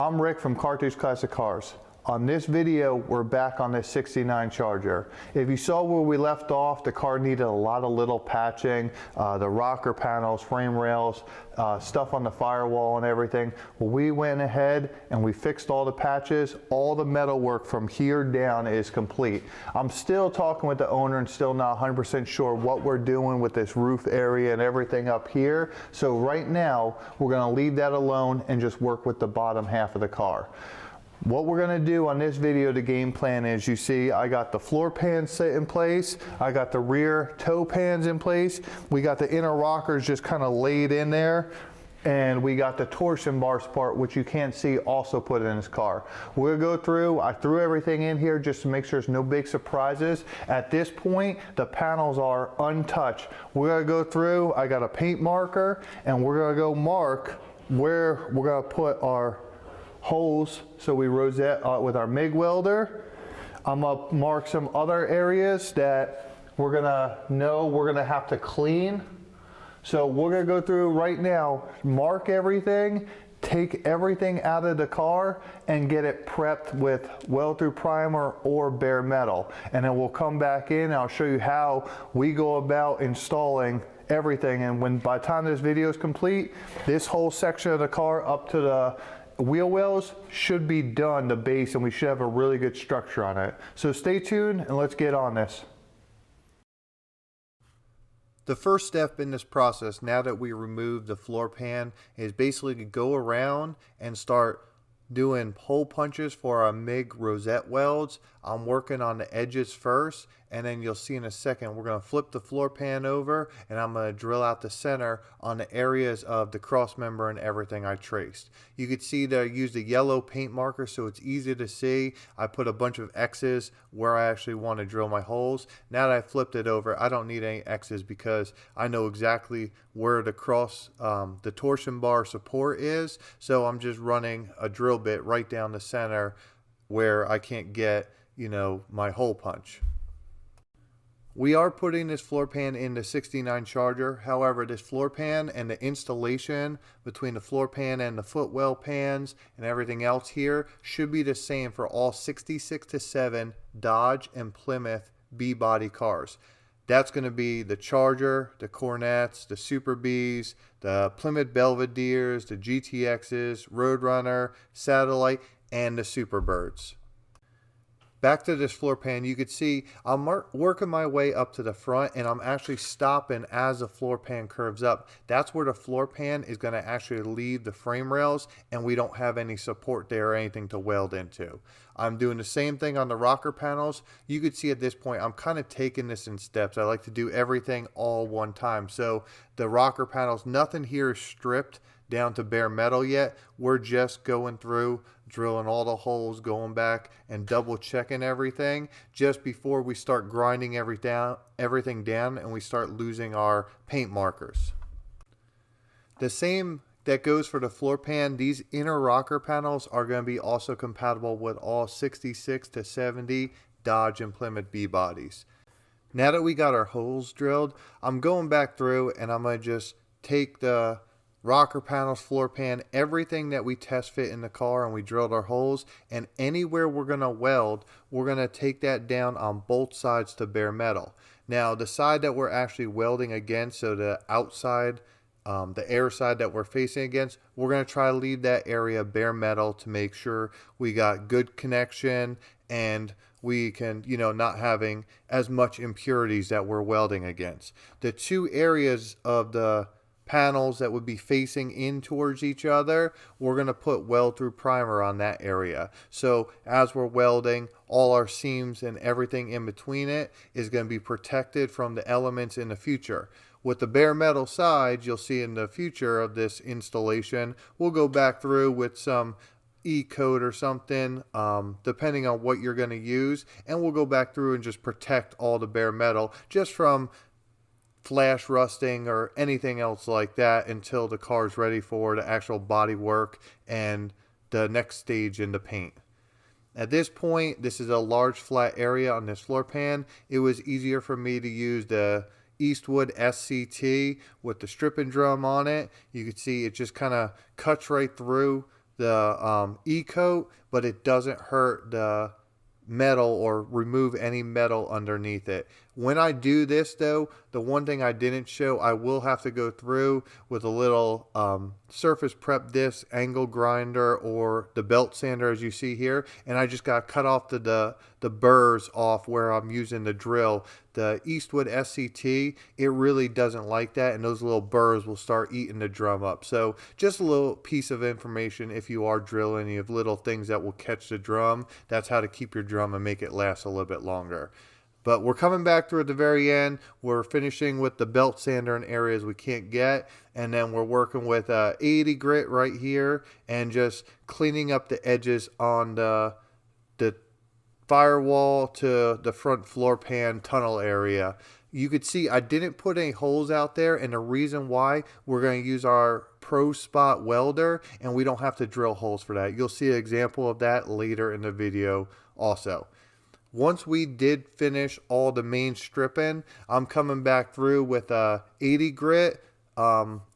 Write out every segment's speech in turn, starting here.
I'm Rick from Carthage Classic Cars. On this video, we're back on this 69 Charger. If you saw where we left off, the car needed a lot of little patching, the rocker panels, frame rails, stuff on the firewall and everything. Well, we went ahead and we fixed all the patches. All the metal work from here down is complete. I'm still talking with the owner and still not 100% sure what we're doing with this roof area and everything up here. So right now, we're gonna leave that alone and just work with the bottom half of the car. What we're going to do on this video, the game plan is, you see I got the floor pans set in place, I got the rear toe pans in place, we got the inner rockers just kind of laid in there, and we got the torsion bar part, which you can't see, also put in this car. We'll go through, I threw everything in here just to make sure there's no big surprises. At this point, the panels are untouched. We're going to go through, I got a paint marker, and we're going to go mark where we're going to put our holes, so we rosette with our MIG welder. I'm gonna mark some other areas that we're gonna have to clean. So we're gonna go through right now, mark everything, take everything out of the car and get it prepped with weld through primer or bare metal. And then we'll come back in and I'll show you how we go about installing everything. And by the time this video is complete, this whole section of the car up to the wheel wells should be done, the base, and we should have a really good structure on it. So stay tuned and let's get on this. The first step in this process, now that we remove the floor pan, is basically to go around and start doing hole punches for our MIG rosette welds. I'm working on the edges first, and then you'll see in a second we're going to flip the floor pan over and I'm going to drill out the center on the areas of the cross member and everything I traced. You can see that I used a yellow paint marker so it's easy to see. I put a bunch of X's where I actually want to drill my holes. Now that I flipped it over, I don't need any X's because I know exactly where the the torsion bar support is, so I'm just running a drill bit right down the center where I can't get, my hole punch. We are putting this floor pan in the 69 Charger. However, this floor pan and the installation between the floor pan and the footwell pans and everything else here should be the same for all 66 to 7 Dodge and Plymouth B-body cars. That's going to be the Charger, the Cornettes, the Super Bs, the Plymouth Belvederes, the GTXs, Roadrunner, Satellite, and the Superbirds. Back to this floor pan, you could see I'm working my way up to the front and I'm actually stopping as the floor pan curves up. That's where the floor pan is going to actually leave the frame rails and we don't have any support there or anything to weld into. I'm doing the same thing on the rocker panels. You could see at this point I'm kind of taking this in steps. I like to do everything all one time. So the rocker panels, nothing here is stripped down to bare metal yet. We're just going through, drilling all the holes, going back and double checking everything just before we start grinding everything down and we start losing our paint markers. The same that goes for the floor pan. These inner rocker panels are going to be also compatible with all 66 to 70 Dodge and Plymouth B-bodies. Now that we got our holes drilled, I'm going back through and I'm going to just take the rocker panels, floor pan, everything that we test fit in the car and we drilled our holes, and anywhere we're going to weld, we're going to take that down on both sides to bare metal. Now the side that we're actually welding against, so the outside, the air side that we're facing against, we're going to try to leave that area bare metal to make sure we got good connection and we can, not having as much impurities that we're welding against. The two areas of the panels that would be facing in towards each other, we're going to put weld through primer on that area. So as we're welding, all our seams and everything in between it is going to be protected from the elements in the future. With the bare metal side, you'll see in the future of this installation, we'll go back through with some E-coat or something, depending on what you're going to use, and we'll go back through and just protect all the bare metal just from flash rusting or anything else like that until the car is ready for the actual body work and the next stage in the paint. At this point, this is a large flat area on this floor pan. It was easier for me to use the Eastwood SCT with the stripping drum on it. You can see it just kind of cuts right through the E-coat, but it doesn't hurt the metal or remove any metal underneath it. When I do this though, the one thing I didn't show, I will have to go through with a little surface prep disc, angle grinder, or the belt sander as you see here, and I just got to cut off the burrs off where I'm using the drill. The Eastwood SCT, it really doesn't like that, and those little burrs will start eating the drum up. So just a little piece of information if you are drilling, you have little things that will catch the drum. That's how to keep your drum and make it last a little bit longer. But we're coming back through at the very end. We're finishing with the belt sander in areas we can't get. And then we're working with 80 grit right here and just cleaning up the edges on the firewall to the front floor pan tunnel area. You could see I didn't put any holes out there, and the reason why, we're going to use our Pro Spot welder and we don't have to drill holes for that. You'll see an example of that later in the video also. Once we did finish all the main stripping, I'm coming back through with a 80 grit.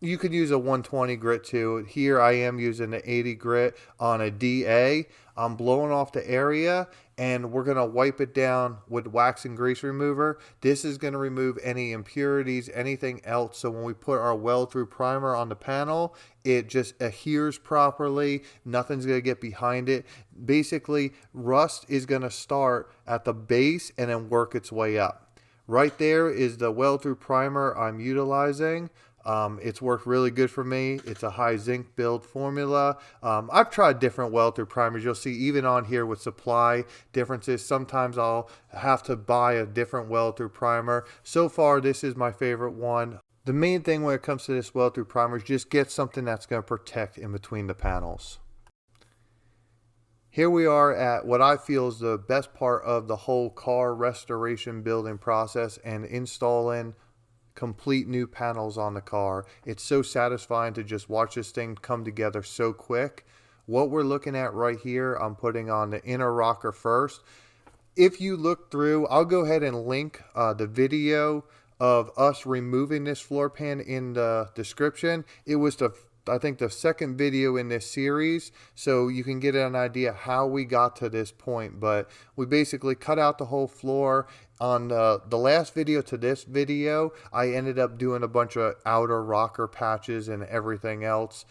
You could use a 120 grit too. Here I am using the 80 grit on a DA. I'm blowing off the area and we're going to wipe it down with wax and grease remover. This is going to remove any impurities, anything else. So when we put our weld through primer on the panel, it just adheres properly. Nothing's going to get behind it. Basically, rust is going to start at the base and then work its way up. Right there is the weld through primer I'm utilizing. It's worked really good for me. It's a high zinc build formula. I've tried different weld through primers. You'll see even on here with supply differences. Sometimes I'll have to buy a different weld through primer. So far, this is my favorite one. The main thing when it comes to this weld through primer is just get something that's going to protect in between the panels. Here we are at what I feel is the best part of the whole car restoration building process and installing complete new panels on the car. It's so satisfying to just watch this thing come together so quick. What we're looking at right here, I'm putting on the inner rocker first. If you look through, I'll go ahead and link the video of us removing this floor pan in the description. It was I think the second video in this series, so you can get an idea how we got to this point. But we basically cut out the whole floor. On the last video to this video, I ended up doing a bunch of outer rocker patches and everything else.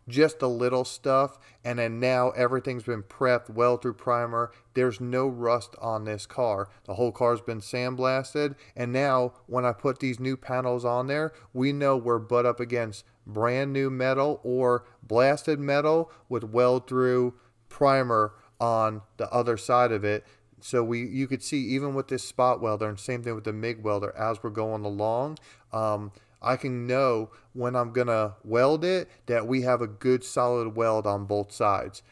Just a little stuff, and then now everything's been prepped, weld through primer. There's no rust on this car. The whole car's been sandblasted, and now when I put these new panels on there, we know we're butt up against brand new metal or blasted metal with weld through primer on the other side of it. So you could see even with this spot welder, and same thing with the MIG welder, as we're going along, I can know when I'm going to weld it that we have a good solid weld on both sides.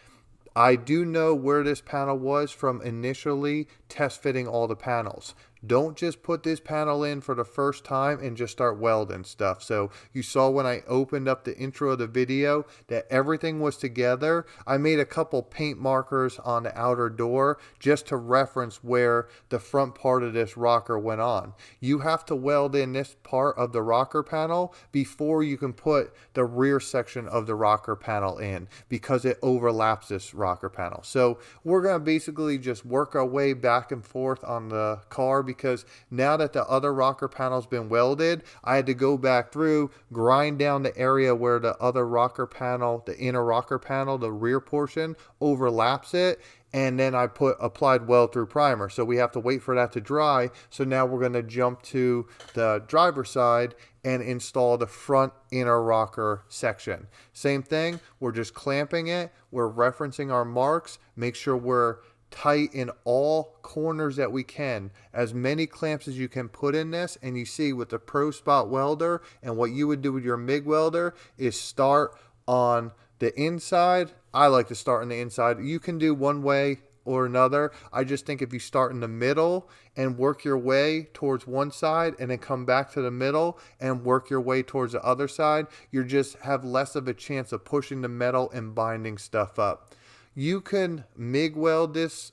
I do know where this panel was from initially test fitting all the panels. Don't just put this panel in for the first time and just start welding stuff. So you saw when I opened up the intro of the video that everything was together. I made a couple paint markers on the outer door just to reference where the front part of this rocker went on. You have to weld in this part of the rocker panel before you can put the rear section of the rocker panel in, because it overlaps this rocker panel. So we're going to basically just work our way back and forth on the car, because now that the other rocker panel's been welded, I had to go back through, grind down the area where the other rocker panel, the inner rocker panel, the rear portion, overlaps it, and then I applied weld through primer. So we have to wait for that to dry. So now we're going to jump to the driver's side and install the front inner rocker section. Same thing, we're just clamping it, we're referencing our marks, make sure we're tight in all corners that we can, as many clamps as you can put in this. And you see with the Pro Spot welder, and what you would do with your MIG welder is start on the inside. I like to start on the inside. You can do one way or another. I just think if you start in the middle and work your way towards one side and then come back to the middle and work your way towards the other side, you just have less of a chance of pushing the metal and binding stuff up. You can MIG weld this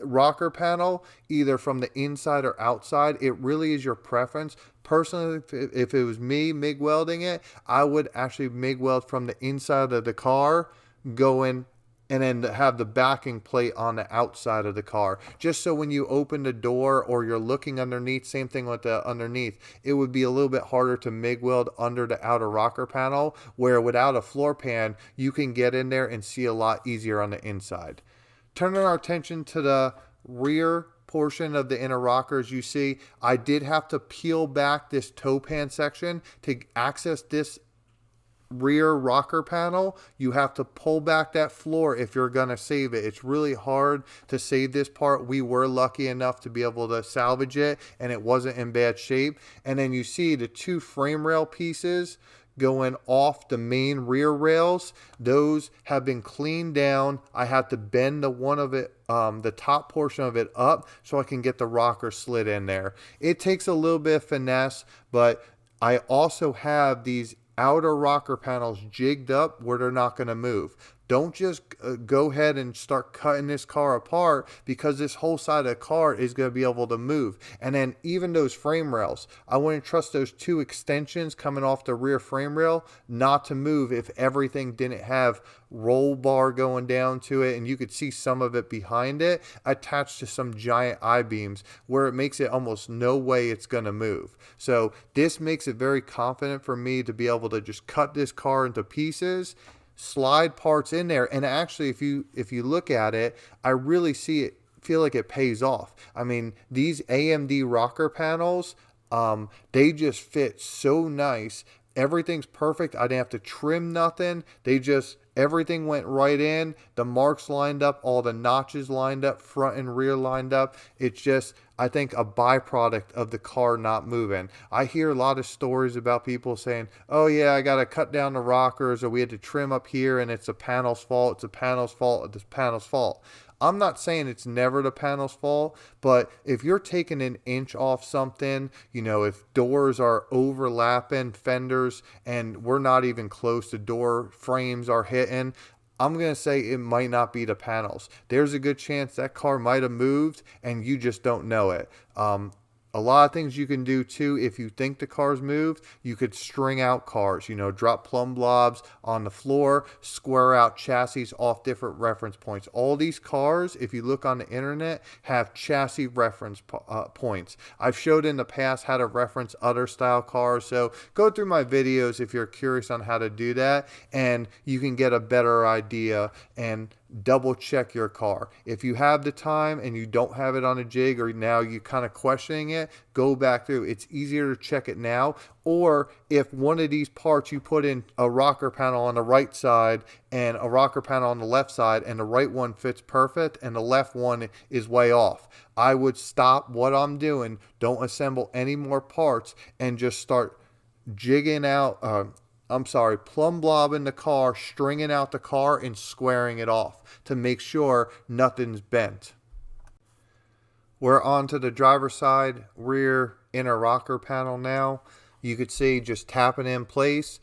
rocker panel, either from the inside or outside. It really is your preference. Personally, if it was me MIG welding it, I would actually MIG weld from the inside of the car going, and then have the backing plate on the outside of the car. Just so when you open the door or you're looking underneath, same thing with the underneath, it would be a little bit harder to MIG weld under the outer rocker panel, where without a floor pan, you can get in there and see a lot easier on the inside. Turning our attention to the rear portion of the inner rockers, you see I did have to peel back this toe pan section to access this rear rocker panel. You have to pull back that floor if you're gonna save it. It's really hard to save this part. We were lucky enough to be able to salvage it, and it wasn't in bad shape. And then you see the two frame rail pieces going off the main rear rails. Those have been cleaned down. I had to bend the top portion of it up so I can get the rocker slid in there. It takes a little bit of finesse, but I also have these outer rocker panels jigged up where they're not going to move. Don't just go ahead and start cutting this car apart, because this whole side of the car is going to be able to move. And then even those frame rails, I wouldn't trust those two extensions coming off the rear frame rail not to move if everything didn't have roll bar going down to it, and you could see some of it behind it attached to some giant I-beams, where it makes it almost no way it's going to move. So this makes it very confident for me to be able to just cut this car into pieces, slide parts in there, and actually if you look at it, I really feel like it pays off. I mean, these AMD rocker panels, they just fit so nice. Everything's perfect. I didn't have to trim nothing. Everything went right in. The marks lined up, all the notches lined up, front and rear lined up. It's just, I think, a byproduct of the car not moving. I hear a lot of stories about people saying, oh yeah, I got to cut down the rockers, or we had to trim up here and it's a panel's fault, it's a panel's fault, it's a panel's fault. I'm not saying it's never the panel's fault, but if you're taking an inch off something, if doors are overlapping fenders and we're not even close to door frames are hitting, I'm going to say it might not be the panels. There's a good chance that car might have moved and you just don't know it. A lot of things you can do too. If you think the car's moved, you could string out cars, drop plumb blobs on the floor, square out chassis off different reference points. All these cars, if you look on the internet, have chassis reference points. I've showed in the past how to reference other style cars, so go through my videos if you're curious on how to do that, and you can get a better idea and double check your car. If you have the time and you don't have it on a jig, or now you're kind of questioning it, go back through. It's easier to check it now. Or if one of these parts you put in a rocker panel on the right side and a rocker panel on the left side, and the right one fits perfect and the left one is way off, I would stop what I'm doing, don't assemble any more parts, and just start jigging out plumb blobbing the car, stringing out the car, and squaring it off to make sure nothing's bent. We're on to the driver's side rear inner rocker panel now. You could see just tapping in place.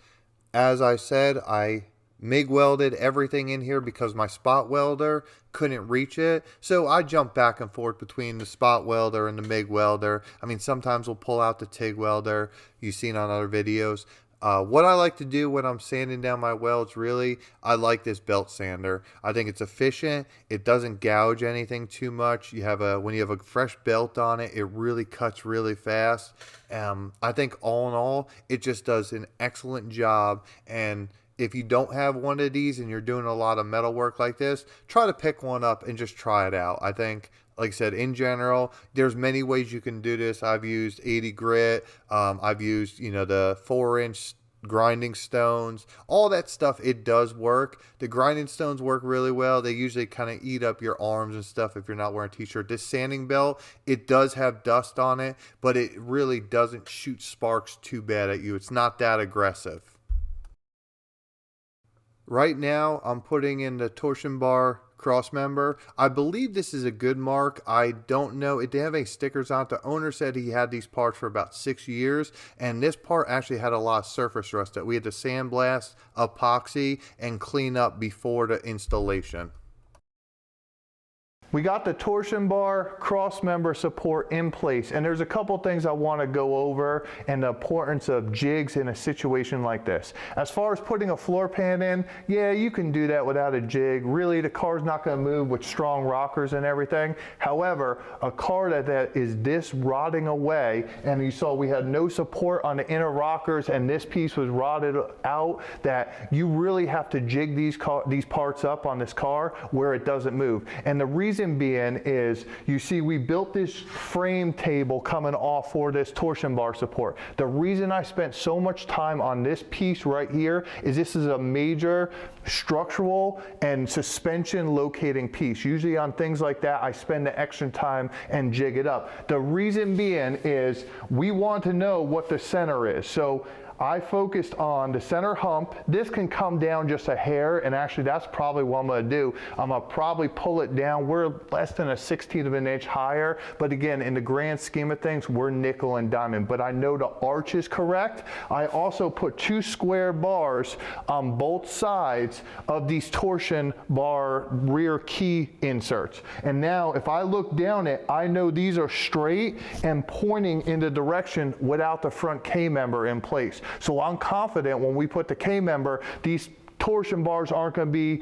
As I said, I MIG welded everything in here because my spot welder couldn't reach it. So I jumped back and forth between the spot welder and the MIG welder. I mean, sometimes we'll pull out the TIG welder you've seen on other videos. What I like to do when I'm sanding down my welds, really, I like this belt sander. I think it's efficient. It doesn't gouge anything too much. When you have a fresh belt on it, it really cuts really fast. I think all in all, it just does an excellent job. And if you don't have one of these and you're doing a lot of metal work like this, try to pick one up and just try it out. I think, like I said, in general, there's many ways you can do this. I've used 80 grit. I've used, the 4-inch grinding stones, all that stuff. It does work. The grinding stones work really well. They usually kind of eat up your arms and stuff if you're not wearing a t-shirt. This sanding belt, it does have dust on it, but it really doesn't shoot sparks too bad at you. It's not that aggressive. Right now, I'm putting in the torsion bar cross member. I believe this is a good mark. I don't know. It didn't have any stickers on it. The owner said he had these parts for about 6 years, and this part actually had a lot of surface rust that we had to sandblast, epoxy, and clean up before the installation. We got the torsion bar cross member support in place, and there's a couple things I want to go over and the importance of jigs in a situation like this. As far as putting a floor pan in, yeah, you can do that without a jig. Really, the car's not going to move with strong rockers and everything. However, a car that is this rotting away, and you saw we had no support on the inner rockers and this piece was rotted out, that you really have to jig these parts up on this car where it doesn't move. And the reason being is, you see we built this frame table coming off for this torsion bar support. The reason I spent so much time on this piece right here is this is a major structural and suspension locating piece. Usually on things like that, I spend the extra time and jig it up. The reason being is we want to know what the center is. So I focused on the center hump. This can come down just a hair, and actually that's probably what I'm gonna do. I'm gonna probably pull it down. We're less than a 16th of an inch higher, but again, in the grand scheme of things, we're nickel and diamond, but I know the arch is correct. I also put 2 square bars on both sides of these torsion bar rear key inserts. And now if I look down it, I know these are straight and pointing in the direction without the front K member in place. So I'm confident when we put the K member, these torsion bars aren't going to be,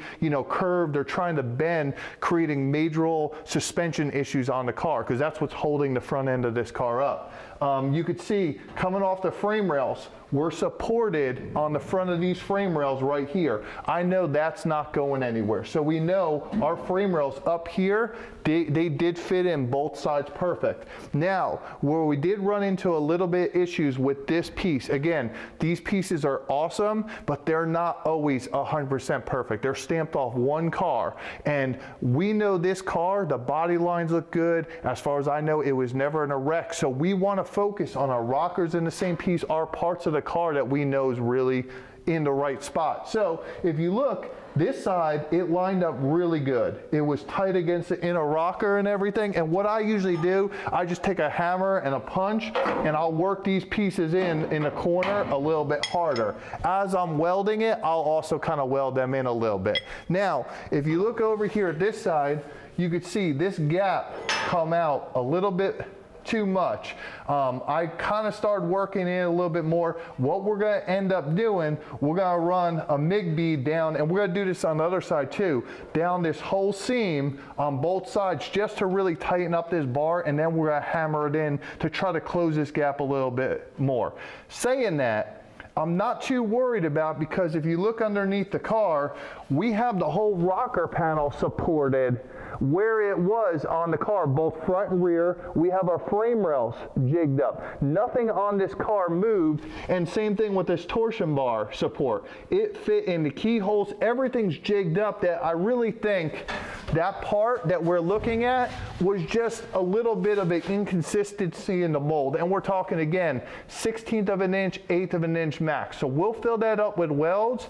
curved or trying to bend, creating major suspension issues on the car, because that's what's holding the front end of this car up. You could see coming off the frame rails, we're supported on the front of these frame rails right here. I know that's not going anywhere. So we know our frame rails up here, they did fit in both sides perfect. Now, where we did run into a little bit issues with this piece, again, these pieces are awesome, but they're not always 100% perfect. They're stamped off one car, and we know this car, the body lines look good. As far as I know, it was never in a wreck. So we want to focus on our rockers in the same piece, our parts of the car that we know is really in the right spot. So if you look, this side, it lined up really good. It was tight against the inner rocker and everything. And what I usually do, I just take a hammer and a punch, and I'll work these pieces in the corner a little bit harder. As I'm welding it, I'll also kind of weld them in a little bit. Now, if you look over here at this side, you could see this gap come out a little bit too much. I kind of started working in a little bit more. What we're going to end up doing, we're going to run a MIG bead down, and we're going to do this on the other side too, down this whole seam on both sides just to really tighten up this bar, and then we're going to hammer it in to try to close this gap a little bit more. Saying that, I'm not too worried about, because if you look underneath the car, we have the whole rocker panel supported where it was on the car, both front and rear. We have our frame rails jigged up. Nothing on this car moved, and same thing with this torsion bar support. It fit in the keyholes. Everything's jigged up. That I really think that part that we're looking at was just a little bit of an inconsistency in the mold. And we're talking, again, 1/16 of an inch, 1/8 of an inch max. So we'll fill that up with welds,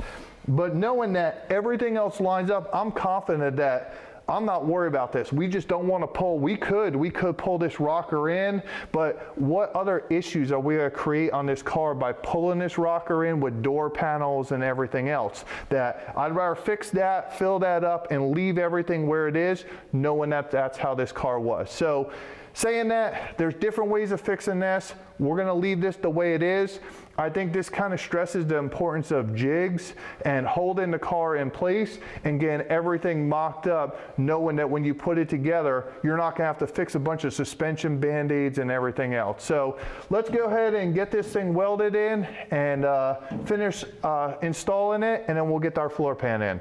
but knowing that everything else lines up, I'm confident that I'm not worried about this. We just don't want to pull. We could pull this rocker in, but what other issues are we going to create on this car by pulling this rocker in with door panels and everything else? That I'd rather fix that, fill that up, and leave everything where it is, knowing that that's how this car was. So saying that, there's different ways of fixing this. We're going to leave this the way it is. I think this kind of stresses the importance of jigs and holding the car in place and getting everything mocked up, knowing that when you put it together, you're not going to have to fix a bunch of suspension band-aids and everything else. So let's go ahead and get this thing welded in and finish installing it, and then we'll get our floor pan in.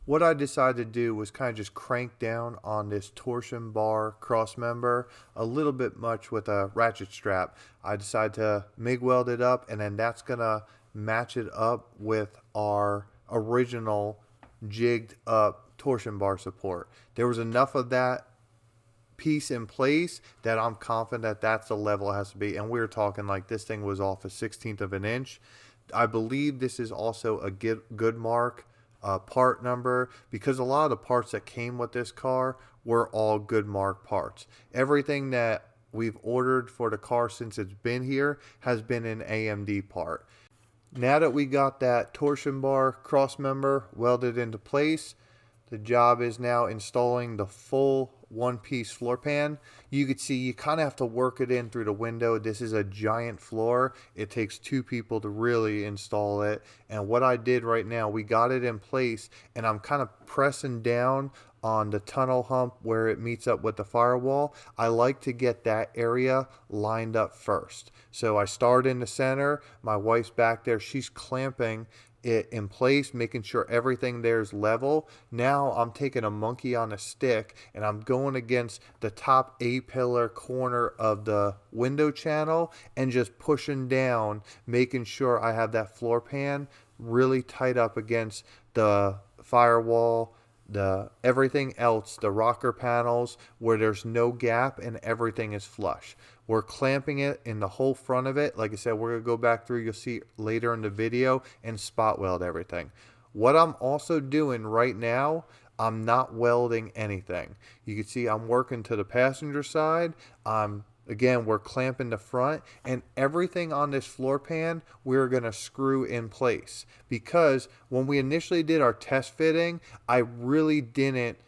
What I decided to do was kind of just crank down on this torsion bar cross member a little bit much with a ratchet strap. I decided to MIG weld it up, and then that's going to match it up with our original jigged up torsion bar support. There was enough of that piece in place that I'm confident that that's the level it has to be. And we were talking like this thing was off a 1/16 of an inch. I believe this is also a good mark part number, because a lot of the parts that came with this car were all good mark parts. Everything that we've ordered for the car since it's been here has been an AMD part. Now that we got that torsion bar cross member welded into place, the job is now installing the full one-piece floor pan. You could see you kind of have to work it in through the window. This is a giant floor. It takes two people to really install it. And what I did right now, we got it in place, and I'm kind of pressing down on the tunnel hump where it meets up with the firewall. I like to get that area lined up first. So I start in the center. My wife's back there. She's clamping it in place, making sure everything there is level. Now I'm taking a monkey on a stick and I'm going against the top A-pillar corner of the window channel and just pushing down, making sure I have that floor pan really tight up against the firewall, the everything else, the rocker panels, where there's no gap and everything is flush. We're clamping it in the whole front of it. Like I said, we're going to go back through, you'll see later in the video, and spot weld everything. What I'm also doing right now, I'm not welding anything. You can see I'm working to the passenger side. Again, we're clamping the front, and everything on this floor pan we're going to screw in place, because when we initially did our test fitting, I really didn't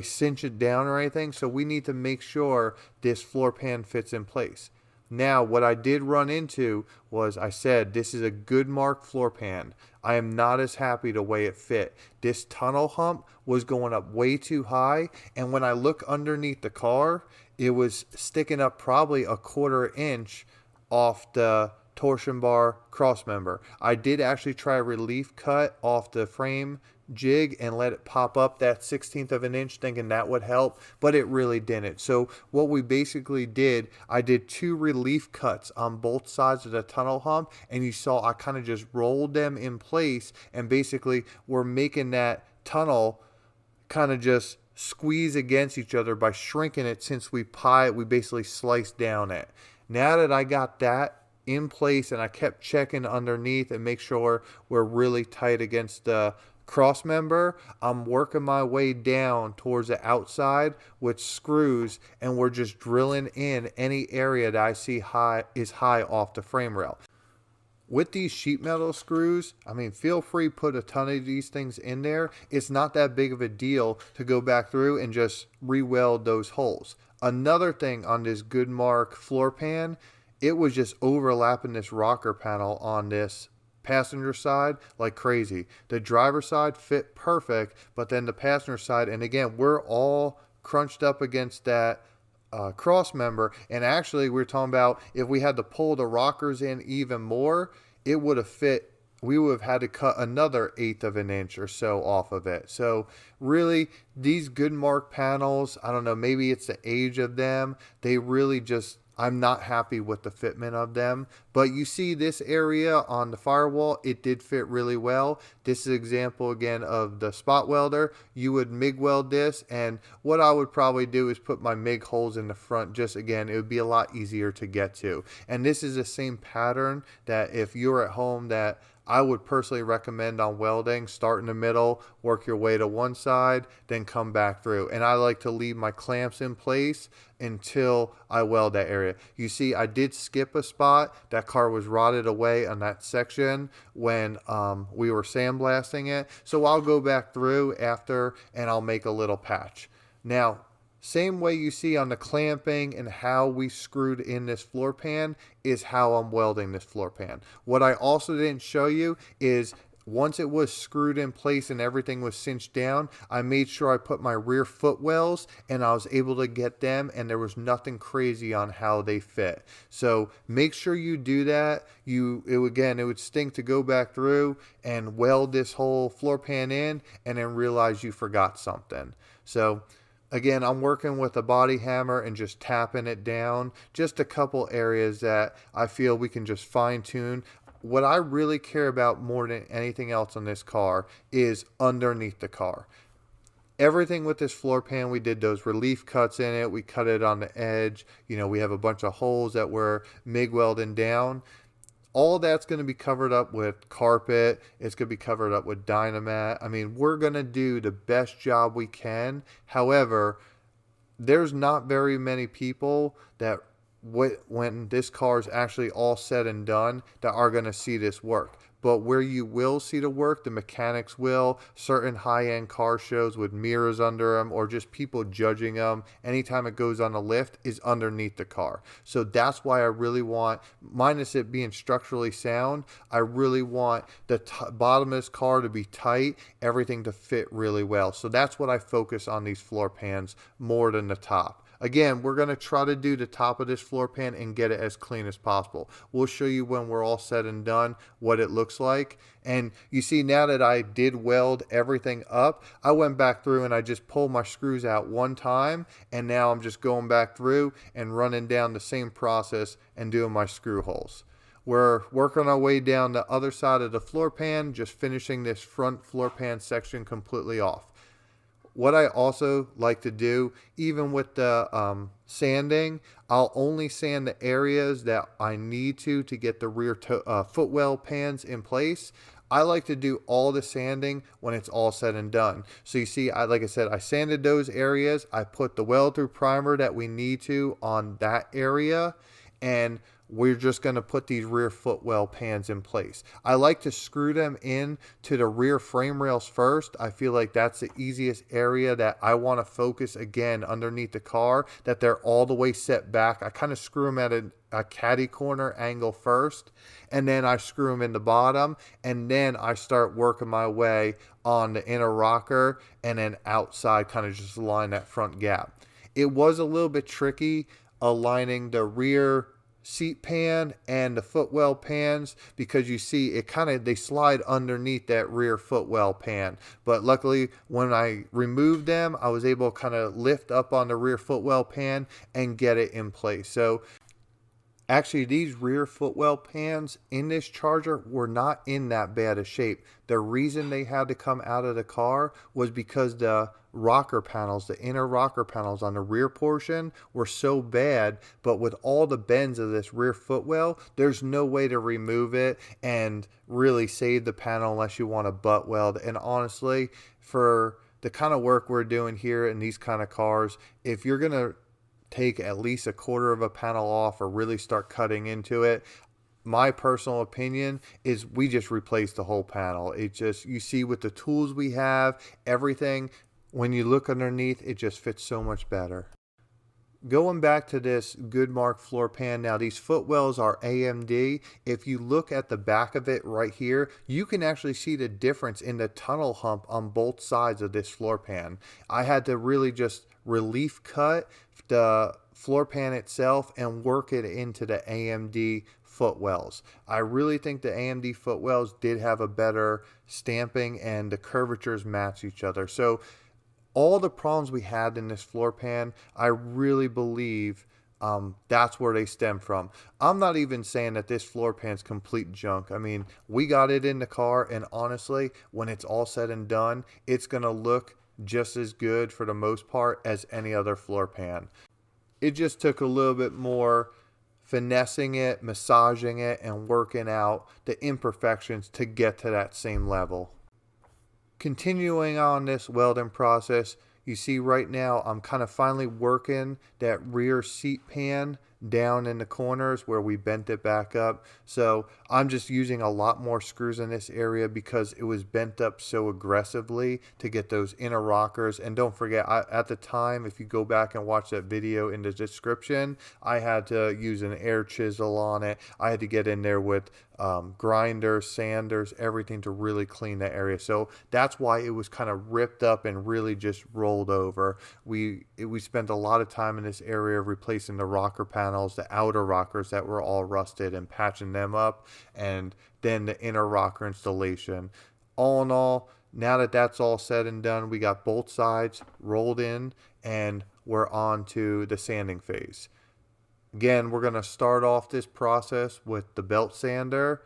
cinch it down or anything, so we need to make sure this floor pan fits in place. Now, what I did run into was, I said, this is a good mark floor pan. I am not as happy the way it fit. This tunnel hump was going up way too high, and when I look underneath the car, it was sticking up probably a 1/4 inch off the torsion bar cross member. I did actually try a relief cut off the frame jig and let it pop up that 1/16 of an inch, thinking that would help, but it really didn't. So what we basically did, I did 2 relief cuts on both sides of the tunnel hump, and you saw I kind of just rolled them in place, and basically we're making that tunnel kind of just squeeze against each other by shrinking it, since we basically sliced down it. Now that I got that in place and I kept checking underneath and make sure we're really tight against the cross member, I'm working my way down towards the outside with screws, and we're just drilling in any area that I see is high off the frame rail. With these sheet metal screws, I mean, feel free to put a ton of these things in there. It's not that big of a deal to go back through and just re-weld those holes. Another thing on this good mark floor pan, it was just overlapping this rocker panel on this passenger side like crazy. The driver side fit perfect, but then the passenger side, and again, we're all crunched up against that cross member, and actually we're talking about if we had to pull the rockers in even more, it would have fit. We would have had to cut another 1/8 of an inch or so off of it. So really, these good mark panels, I don't know, maybe it's the age of them, they really just, I'm not happy with the fitment of them. But you see this area on the firewall, it did fit really well. This is an example again of the spot welder. You would MIG weld this, and what I would probably do is put my MIG holes in the front. Just again, it would be a lot easier to get to. And this is the same pattern that if you're at home, that I would personally recommend on welding. Start in the middle, work your way to one side, then come back through. And I like to leave my clamps in place until I weld that area. You see, I did skip a spot. That car was rotted away on that section when we were sandblasting it. So I'll go back through after and I'll make a little patch. Now, same way you see on the clamping and how we screwed in this floor pan is how I'm welding this floor pan. What I also didn't show you is once it was screwed in place and everything was cinched down, I made sure I put my rear footwells and I was able to get them, and there was nothing crazy on how they fit. So make sure you do that. It would stink to go back through and weld this whole floor pan in and then realize you forgot something. So again, I'm working with a body hammer and just tapping it down. Just a couple areas that I feel we can just fine tune. What I really care about more than anything else on this car is underneath the car. Everything with this floor pan, we did those relief cuts in it. We cut it on the edge. You know, we have a bunch of holes that we're MIG welding down. All that's going to be covered up with carpet. It's going to be covered up with Dynamat. I mean, we're going to do the best job we can. However, there's not very many people that when this car is actually all said and done that are going to see this work. but where you will see the work, the mechanics will, certain high-end car shows with mirrors under them, or just people judging them, anytime it goes on a lift, is underneath the car. So that's why I really want, minus it being structurally sound, I really want the bottom of this car to be tight, everything to fit really well. So that's what I focus on these floor pans more than the top. Again, we're going to try to do the top of this floor pan and get it as clean as possible. We'll show you when we're all said and done what it looks like. And you see, now that I did weld everything up, I went back through and I just pulled my screws out one time, and now I'm just going back through and running down the same process and doing my screw holes. We're working our way down the other side of the floor pan, just finishing this front floor pan section completely off. What I also like to do, even with the sanding, I'll only sand the areas that I need to get the rear footwell pans in place. I like to do all the sanding when it's all said and done. So you see, like I said, I sanded those areas. I put the weld through primer that we need to on that area, and we're just going to put these rear footwell pans in place. I like to screw them in to the rear frame rails first. I feel like that's the easiest area that I want to focus again underneath the car, that they're all the way set back. I kind of screw them at a caddy corner angle first, and then I screw them in the bottom, and then I start working my way on the inner rocker, and then outside kind of just line that front gap. It was a little bit tricky aligning the rear seat pan and the footwell pans, because you see it they slide underneath that rear footwell pan, but luckily when I removed them, I was able to kind of lift up on the rear footwell pan and get it in place. So actually, these rear footwell pans in this Charger were not in that bad a shape. The reason they had to come out of the car was because the rocker panels, the inner rocker panels on the rear portion, were so bad, but with all the bends of this rear footwell, there's no way to remove it and really save the panel unless you want to butt weld. And honestly, for the kind of work we're doing here in these kind of cars, if you're going to take at least a quarter of a panel off or really start cutting into it, my personal opinion is we just replace the whole panel. It just, you see with the tools we have, everything, when you look underneath, it just fits so much better. Going back to this Goodmark floor pan, now these footwells are AMD. If you look at the back of it right here, you can actually see the difference in the tunnel hump on both sides of this floor pan. I had to really just relief cut the floor pan itself and work it into the AMD footwells. I really think the AMD footwells did have a better stamping, and the curvatures match each other. So all the problems we had in this floor pan, I really believe that's where they stem from. I'm not even saying that this floor pan's complete junk. I mean, we got it in the car, and honestly, when it's all said and done, it's going to look just as good for the most part as any other floor pan. It just took a little bit more finessing it, massaging it, and working out the imperfections to get to that same level. Continuing on this welding process, you see right now I'm kind of finally working that rear seat pan down in the corners where we bent it back up. So I'm just using a lot more screws in this area because it was bent up so aggressively to get those inner rockers. And don't forget, at the time, if you go back and watch that video in the description, I had to use an air chisel on it. I had to get in there with grinders, sanders, everything to really clean that area. So that's why it was kind of ripped up and really just rolled over. We spent a lot of time in this area replacing the rocker panels, the outer rockers that were all rusted, and patching them up, and then the inner rocker installation. All in all, now that that's all said and done, we got both sides rolled in and we're on to the sanding phase. Again, we're going to start off this process with the belt sander.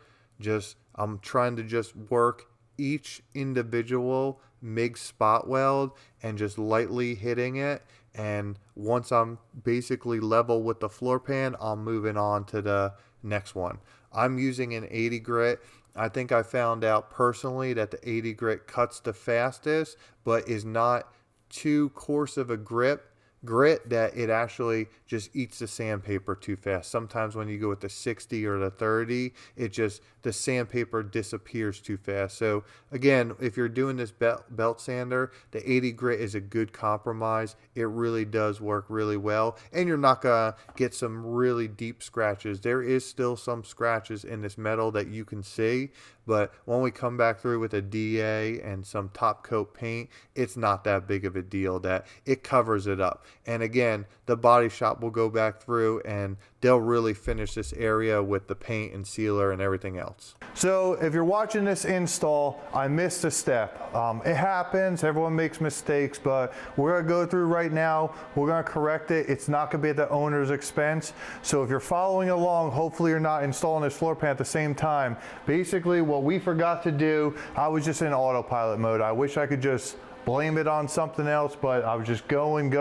I'm trying to just work each individual MIG spot weld and just lightly hitting it. And once I'm basically level with the floor pan, I'm moving on to the next one. I'm using an 80 grit. I think I found out personally that the 80 grit cuts the fastest, but is not too coarse of a grip grit that it actually just eats the sandpaper too fast. Sometimes when you go with the 60 or the 30, the sandpaper disappears too fast. So again, if you're doing this belt sander, the 80 grit is a good compromise. It really does work really well, and you're not gonna get some really deep scratches. There is still some scratches in this metal that you can see, but when we come back through with a DA and some top coat paint, it's not that big of a deal. That it covers it up. And again, the body shop will go back through and they'll really finish this area with the paint and sealer and everything else. So if you're watching this install, I missed a step. It happens, everyone makes mistakes, but we're gonna go through right now, we're gonna correct it. It's not gonna be at the owner's expense. So if you're following along, hopefully you're not installing this floor pan at the same time. Basically what we forgot to do, I was just in autopilot mode. I wish I could just blame it on something else, but I was just going,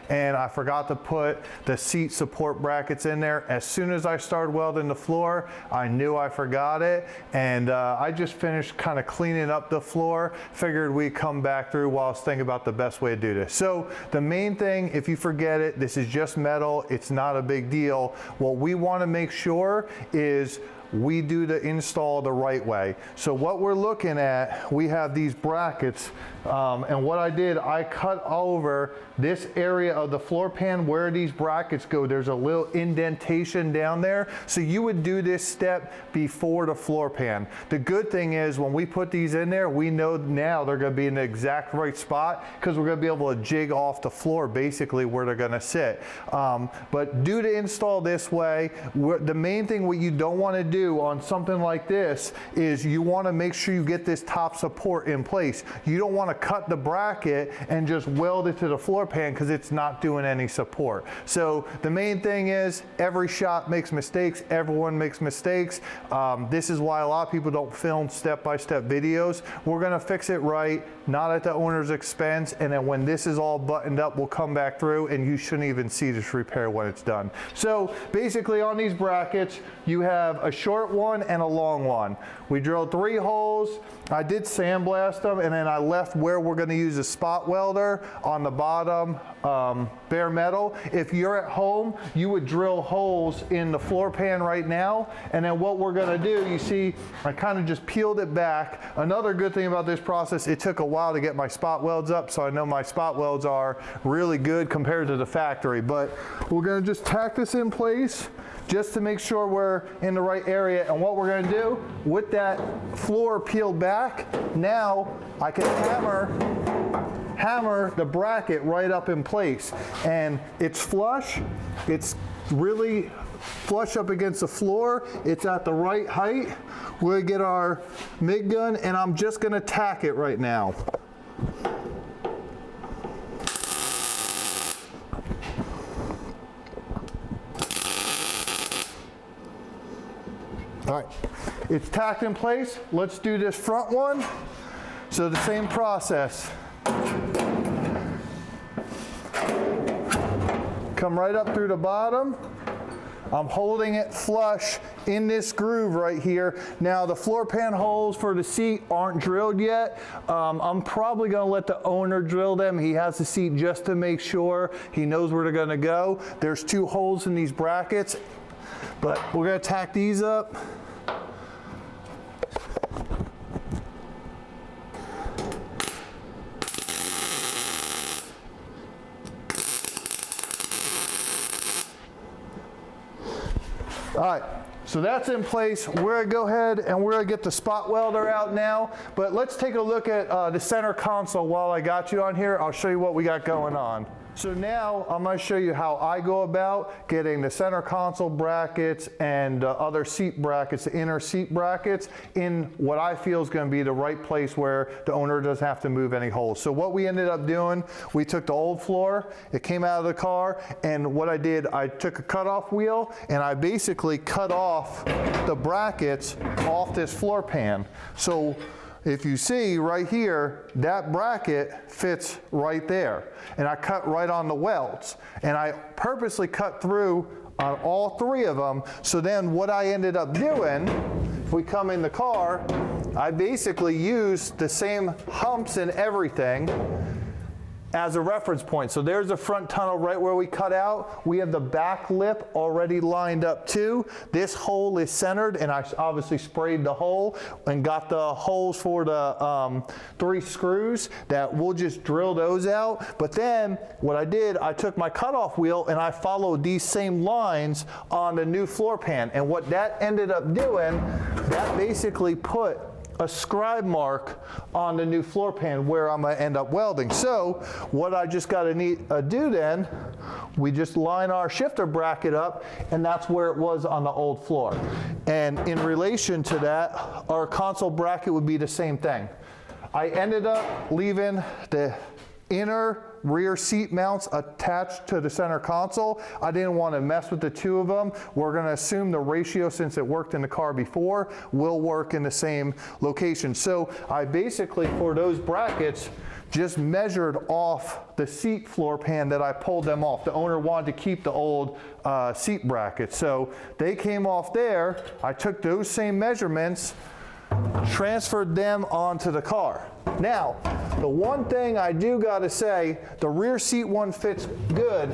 and I forgot to put the seat support brackets in there. As soon as I started welding the floor, I knew I forgot it, and I just finished kind of cleaning up the floor. Figured we'd come back through while I was thinking about the best way to do this. So the main thing, if you forget it, this is just metal, it's not a big deal. What we want to make sure is we do the install the right way. So what we're looking at, we have these brackets, and what I did, I cut over this area of the floor pan where these brackets go. There's a little indentation down there. So you would do this step before the floor pan. The good thing is when we put these in there, we know now they're gonna be in the exact right spot because we're gonna be able to jig off the floor basically where they're gonna sit. But do the install this way. The main thing what you don't wanna do on something like this is you wanna make sure you get this top support in place. You don't wanna cut the bracket and just weld it to the floor pan because it's not doing any support. So the main thing is every shop makes mistakes, everyone makes mistakes. This is why a lot of people don't film step-by-step videos. We're gonna fix it right, not at the owner's expense, and then when this is all buttoned up, we'll come back through and you shouldn't even see this repair when it's done. So basically on these brackets, you have a short one and a long one. We drilled 3 holes. I did sandblast them, and then I left where we're gonna use a spot welder on the bottom bare metal. If you're at home, you would drill holes in the floor pan right now, and then what we're gonna do, you see, I kind of just peeled it back. Another good thing about this process, it took a while to get my spot welds up, so I know my spot welds are really good compared to the factory, but we're gonna just tack this in place just to make sure we're in the right area. And what we're gonna do, with that floor peeled back, now I can hammer the bracket right up in place. And it's flush, it's really flush up against the floor, it's at the right height. We're gonna get our MIG gun, and I'm just gonna tack it right now. All right, it's tacked in place. Let's do this front one. So the same process. Come right up through the bottom. I'm holding it flush in this groove right here. Now the floor pan holes for the seat aren't drilled yet. I'm probably gonna let the owner drill them. He has the seat just to make sure he knows where they're gonna go. There's 2 holes in these brackets, but we're gonna tack these up. All right, so that's in place. We're gonna go ahead and we're gonna get the spot welder out now, but let's take a look at the center console while I got you on here. I'll show you what we got going on. So now I'm going to show you how I go about getting the center console brackets and other seat brackets, the inner seat brackets, in what I feel is going to be the right place where the owner doesn't have to move any holes. So what we ended up doing, we took the old floor, it came out of the car, and what I did, I took a cutoff wheel and I basically cut off the brackets off this floor pan. So if you see right here, that bracket fits right there. And I cut right on the welds. And I purposely cut through on all 3 of them. So then what I ended up doing, if we come in the car, I basically used the same humps and everything as a reference point. So there's the front tunnel right where we cut out. We have the back lip already lined up too. This hole is centered, and I obviously sprayed the hole and got the holes for the 3 screws that we'll just drill those out. But then what I did, I took my cutoff wheel and I followed these same lines on the new floor pan. And what that ended up doing, that basically put a scribe mark on the new floor pan where I'm gonna end up welding. So what I just gotta do then, we just line our shifter bracket up, and that's where it was on the old floor. And in relation to that, our console bracket would be the same thing. I ended up leaving the inner rear seat mounts attached to the center console. I didn't want to mess with the 2 of them. We're going to assume the ratio, since it worked in the car before, will work in the same location. So I basically, for those brackets, just measured off the seat floor pan that I pulled them off. The owner wanted to keep the old seat brackets. So they came off there. I took those same measurements, transferred them onto the car. Now, the one thing I do gotta say, the rear seat one fits good.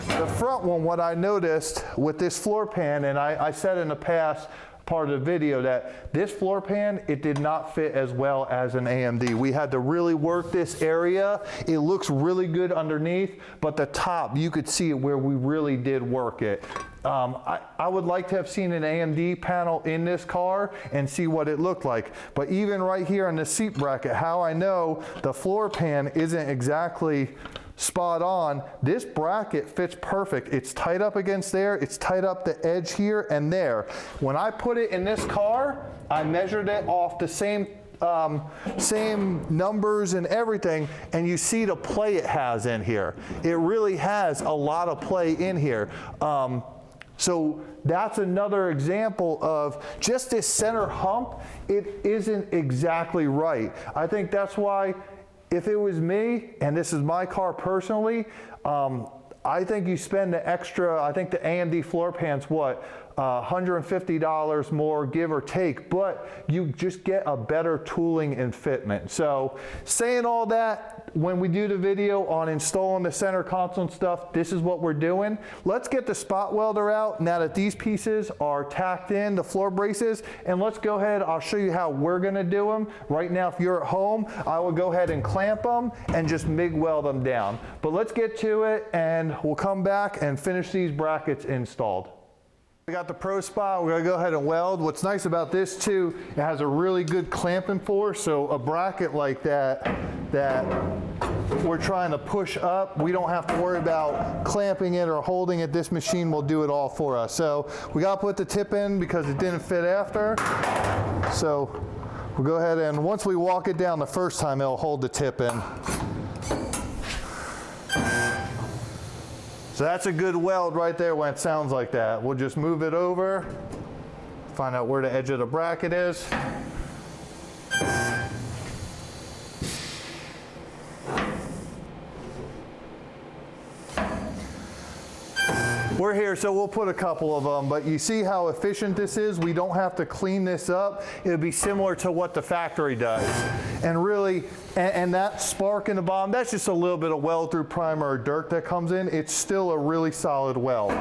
The front one, what I noticed with this floor pan, and I said in the past part of the video that this floor pan, it did not fit as well as an AMD. We had to really work this area. It looks really good underneath, but the top, you could see it where we really did work it. I would like to have seen an AMD panel in this car and see what it looked like. But even right here on the seat bracket, how I know the floor pan isn't exactly spot on, this bracket fits perfect. It's tight up against there, it's tight up the edge here and there. When I put it in this car, I measured it off the same numbers and everything, and you see the play it has in here. It really has a lot of play in here. So that's another example of just this center hump, it isn't exactly right. I think that's why, if it was me, and this is my car personally, I think you spend the extra, I think the AMD floor pan's what, $150 more, give or take, but you just get a better tooling and fitment. So saying all that, when we do the video on installing the center console and stuff, this is what we're doing. Let's get the spot welder out now that these pieces are tacked in, the floor braces, and let's go ahead, I'll show you how we're gonna do them. Right now, if you're at home, I will go ahead and clamp them and just MIG weld them down. But let's get to it, and we'll come back and finish these brackets installed. We got the pro spot, we're gonna go ahead and weld. What's nice about this too, it has a really good clamping force, so a bracket like that we're trying to push up, we don't have to worry about clamping it or holding it. This machine will do it all for us. So we gotta put the tip in because it didn't fit after. So we'll go ahead and once we walk it down the first time, it'll hold the tip in. So that's a good weld right there when it sounds like that. We'll just move it over, find out where the edge of the bracket is. We're here, so we'll put a couple of them, but you see how efficient this is? We don't have to clean this up. It'll be similar to what the factory does. And really, and that spark in the bottom, that's just a little bit of weld through primer or dirt that comes in. It's still a really solid weld.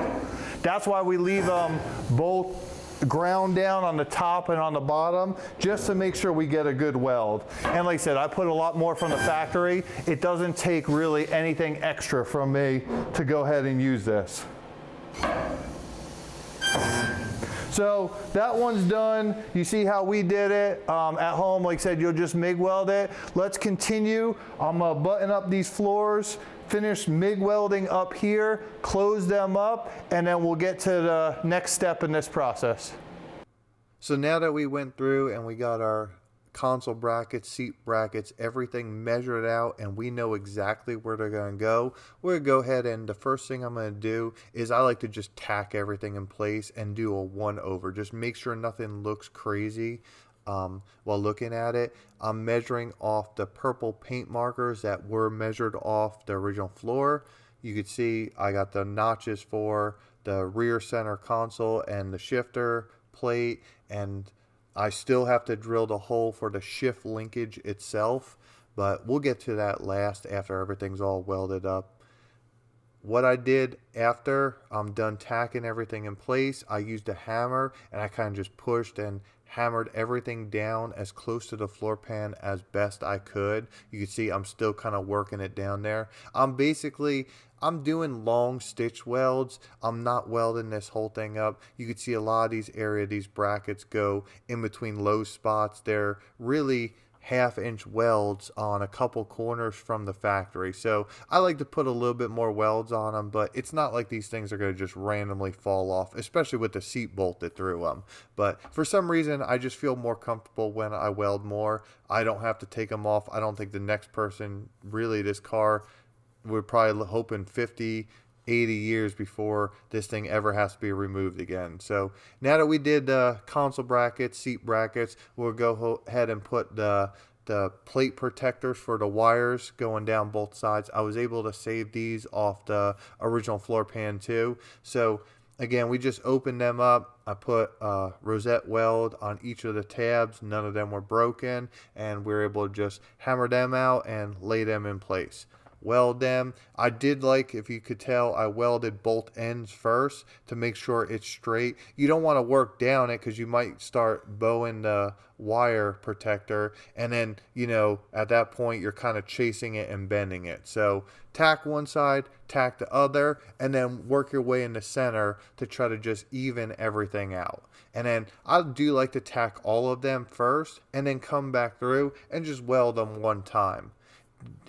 That's why we leave them both ground down on the top and on the bottom, just to make sure we get a good weld. And like I said, I put a lot more from the factory. It doesn't take really anything extra from me to go ahead and use this. So that one's done. You see how we did it at home. Like I said, you'll just MIG weld it. Let's continue. I'm gonna button up these floors, finish MIG welding up here, close them up, and then we'll get to the next step in this process. So now that we went through and we got our console brackets, seat brackets, everything measured out, and we know exactly where they're going to go, we're going to go ahead, and the first thing I'm going to do is I like to just tack everything in place and do a 1/over. Just make sure nothing looks crazy while looking at it. I'm measuring off the purple paint markers that were measured off the original floor. You can see I got the notches for the rear center console and the shifter plate, and I still have to drill the hole for the shift linkage itself, but we'll get to that last after everything's all welded up. What I did after I'm done tacking everything in place, I used a hammer and I kind of just pushed and hammered everything down as close to the floor pan as best I could. You can see I'm still kind of working it down there. I'm doing long stitch welds. I'm not welding this whole thing up. You can see a lot of these brackets go in between low spots. They're really half-inch welds on a couple corners from the factory. So I like to put a little bit more welds on them, but it's not like these things are going to just randomly fall off, especially with the seat bolted through them. But for some reason, I just feel more comfortable when I weld more. I don't have to take them off. I don't think the next person, really, this car, we're probably hoping 50, 80 years before this thing ever has to be removed again. So now that we did the console brackets, seat brackets, we'll go ahead and put the plate protectors for the wires going down both sides. I was able to save these off the original floor pan too. So again, we just opened them up. I put a rosette weld on each of the tabs. None of them were broken, and we were able to just hammer them out and lay them in place. Weld them. I did, like, if you could tell, I welded both ends first to make sure it's straight. You don't want to work down it because you might start bowing the wire protector, and then, you know, at that point you're kind of chasing it and bending it. So tack one side, tack the other, and then work your way in the center to try to just even everything out. And then I do like to tack all of them first and then come back through and just weld them one time.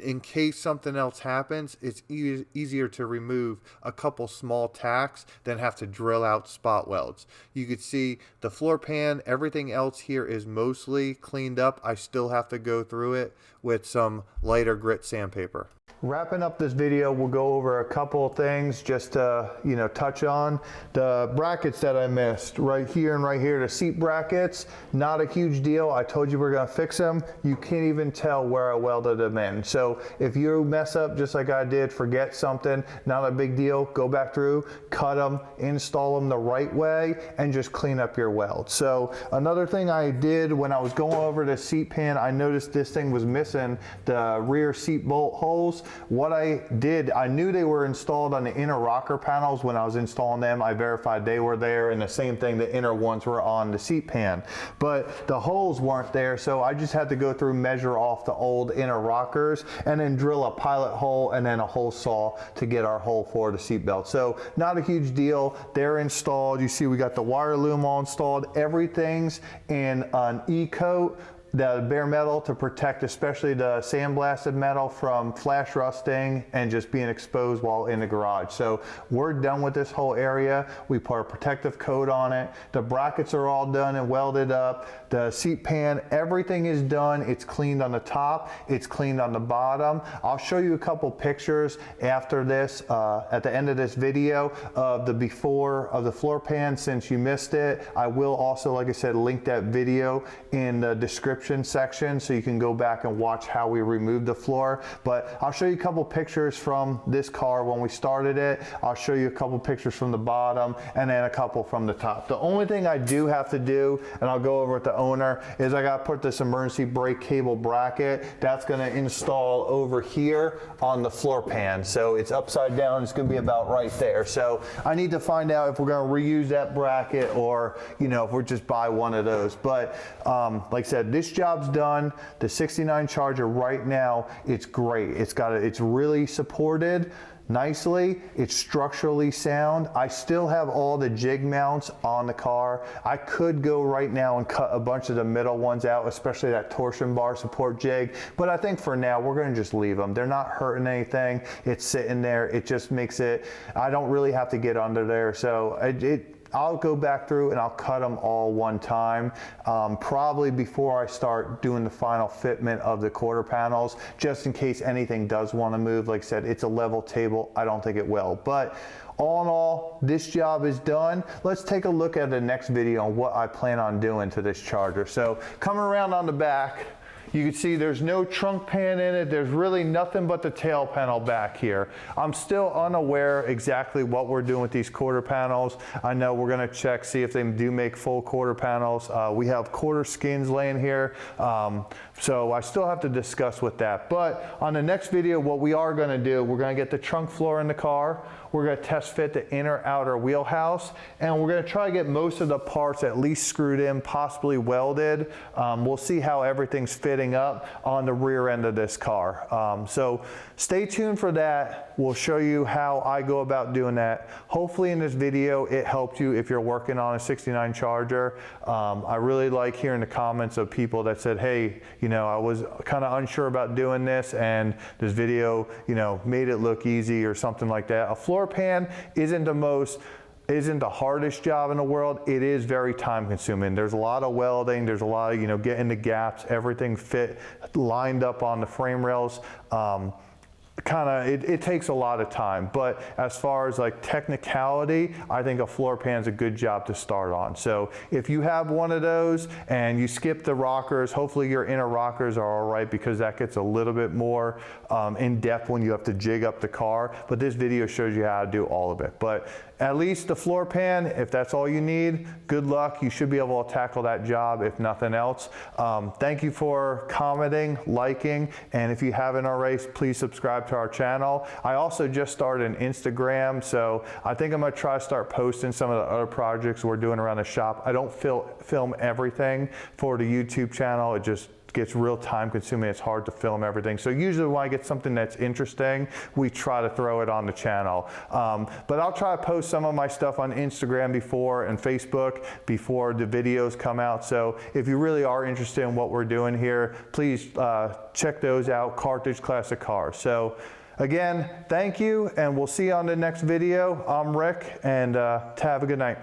In case something else happens, it's easier to remove a couple small tacks than have to drill out spot welds. You could see the floor pan, everything else here is mostly cleaned up. I still have to go through it with some lighter grit sandpaper. Wrapping up this video, we'll go over a couple of things just to, touch on. The brackets that I missed right here and right here, the seat brackets, not a huge deal. I told you we're gonna fix them. You can't even tell where I welded them in. So if you mess up just like I did, forget something, not a big deal. Go back through, cut them, install them the right way, and just clean up your weld. So another thing I did when I was going over the seat pan, I noticed this thing was missing the rear seat bolt holes. What I did, I knew they were installed on the inner rocker panels. When I was installing them, I verified they were there, and the same thing, the inner ones were on the seat pan. But the holes weren't there, so I just had to go through, measure off the old inner rockers, and then drill a pilot hole and then a hole saw to get our hole for the seat belt. So not a huge deal. They're installed. You see we got the wire loom all installed. Everything's in an E-coat, the bare metal, to protect especially the sandblasted metal from flash rusting and just being exposed while in the garage. So we're done with this whole area. We put a protective coat on it. The brackets are all done and welded up. The seat pan, everything is done. It's cleaned on the top. It's cleaned on the bottom. I'll show you a couple pictures after this, at the end of this video, of the before of the floor pan. Since you missed it, I will also, like I said, link that video in the description section so you can go back and watch how we removed the floor. But I'll show you a couple pictures from this car when we started it. I'll show you a couple pictures from the bottom and then a couple from the top. The only thing I do have to do, and I'll go over with the owner, is I got to put this emergency brake cable bracket. That's going to install over here on the floor pan. So it's upside down. It's going to be about right there. So I need to find out if we're going to reuse that bracket or, if we're just buy one of those. But like I said, this job's done. The 69 Charger right now, it's great. It's really supported nicely. It's structurally sound. I still have all the jig mounts on the car. I could go right now and cut a bunch of the middle ones out, especially that torsion bar support jig, but I think for now we're going to just leave them. They're not hurting anything. It's sitting there. It just makes it, I don't really have to get under there. So I'll go back through and I'll cut them all one time, probably before I start doing the final fitment of the quarter panels, just in case anything does want to move. Like I said, it's a level table. I don't think it will. But all in all, this job is done. Let's take a look at the next video on what I plan on doing to this Charger. So coming around on the back, you can see there's no trunk pan in it. There's really nothing but the tail panel back here. I'm still unaware exactly what we're doing with these quarter panels. I know we're gonna check, see if they do make full quarter panels. We have quarter skins laying here. So I still have to discuss with that. But on the next video, what we are gonna do, we're gonna get the trunk floor in the car, we're gonna test fit the inner outer wheelhouse, and we're gonna try to get most of the parts at least screwed in, possibly welded. We'll see how everything's fitting up on the rear end of this car. So stay tuned for that. We'll show you how I go about doing that. Hopefully in this video, it helped you if you're working on a 69 Charger. I really like hearing the comments of people that said, hey, I was kind of unsure about doing this, and this video, made it look easy or something like that. A floor pan isn't the hardest job in the world. It is very time consuming. There's a lot of welding, there's a lot of, getting the gaps, everything fit, lined up on the frame rails. It takes a lot of time, but as far as like technicality, I think a floor pan is a good job to start on. So if you have one of those and you skip the rockers, hopefully your inner rockers are all right, because that gets a little bit more in depth when you have to jig up the car. But this video shows you how to do all of it. But at least the floor pan, if that's all you need, good luck. You should be able to tackle that job if nothing else. Thank you for commenting, liking, and if you haven't already, please subscribe to our channel. I also just started an Instagram, so I think I'm gonna try to start posting some of the other projects we're doing around the shop. I don't film everything for the YouTube channel. It just gets real time consuming. It's hard to film everything. So usually when I get something that's interesting, we try to throw it on the channel. But I'll try to post some of my stuff on Instagram before and Facebook before the videos come out. So if you really are interested in what we're doing here, please check those out, Carthage Classic Cars. So again, thank you, and we'll see you on the next video. I'm Rick, and have a good night.